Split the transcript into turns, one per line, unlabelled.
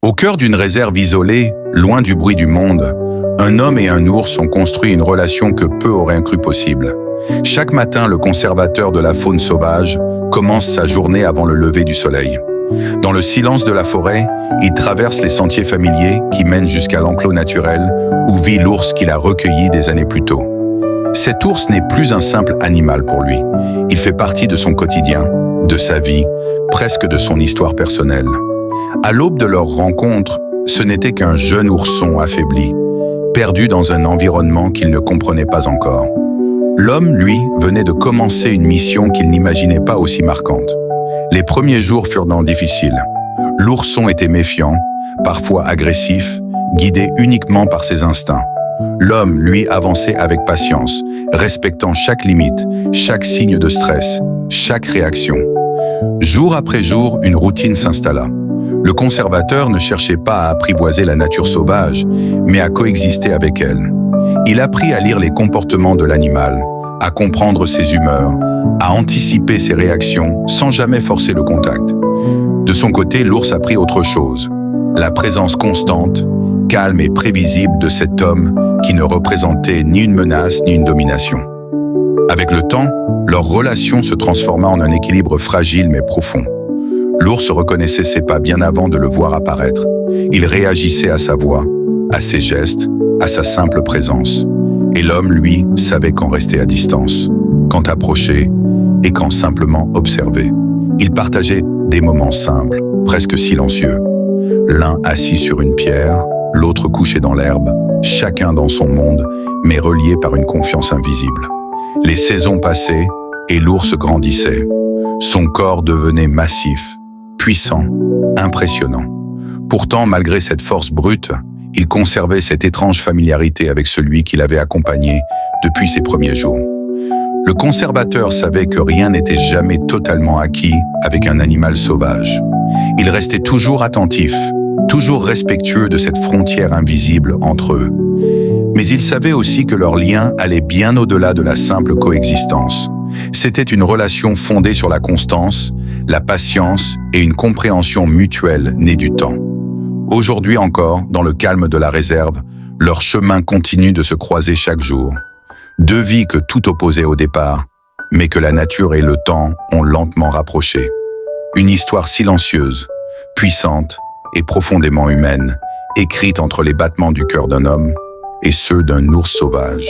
Au cœur d'une réserve isolée, loin du bruit du monde, un homme et un ours ont construit une relation que peu auraient cru possible. Chaque matin, le conservateur de la faune sauvage commence sa journée avant le lever du soleil. Dans le silence de la forêt, il traverse les sentiers familiers qui mènent jusqu'à l'enclos naturel où vit l'ours qu'il a recueilli des années plus tôt. Cet ours n'est plus un simple animal pour lui. Il fait partie de son quotidien, de sa vie, presque de son histoire personnelle. À l'aube de leur rencontre, ce n'était qu'un jeune ourson affaibli, perdu dans un environnement qu'il ne comprenait pas encore. L'homme, lui, venait de commencer une mission qu'il n'imaginait pas aussi marquante. Les premiers jours furent donc difficiles. L'ourson était méfiant, parfois agressif, guidé uniquement par ses instincts. L'homme, lui, avançait avec patience, respectant chaque limite, chaque signe de stress, chaque réaction. Jour après jour, une routine s'installa. Le conservateur ne cherchait pas à apprivoiser la nature sauvage, mais à coexister avec elle. Il apprit à lire les comportements de l'animal, à comprendre ses humeurs, à anticiper ses réactions sans jamais forcer le contact. De son côté, l'ours apprit autre chose. La présence constante, calme et prévisible de cet homme qui ne représentait ni une menace ni une domination. Avec le temps, leur relation se transforma en un équilibre fragile mais profond. L'ours reconnaissait ses pas bien avant de le voir apparaître. Il réagissait à sa voix, à ses gestes, à sa simple présence. Et l'homme, lui, savait quand rester à distance, quand approcher et quand simplement observer. Ils partageaient des moments simples, presque silencieux. L'un assis sur une pierre, l'autre couché dans l'herbe, chacun dans son monde, mais relié par une confiance invisible. Les saisons passaient et l'ours grandissait. Son corps devenait massif, puissant, impressionnant. Pourtant, malgré cette force brute, il conservait cette étrange familiarité avec celui qui l'avait accompagné depuis ses premiers jours. Le conservateur savait que rien n'était jamais totalement acquis avec un animal sauvage. Il restait toujours attentif, toujours respectueux de cette frontière invisible entre eux. Mais il savait aussi que leur lien allait bien au-delà de la simple coexistence. C'était une relation fondée sur la constance, la patience et une compréhension mutuelle née du temps. Aujourd'hui encore, dans le calme de la réserve, leurs chemins continuent de se croiser chaque jour. Deux vies que tout opposait au départ, mais que la nature et le temps ont lentement rapprochées. Une histoire silencieuse, puissante et profondément humaine, écrite entre les battements du cœur d'un homme et ceux d'un ours sauvage.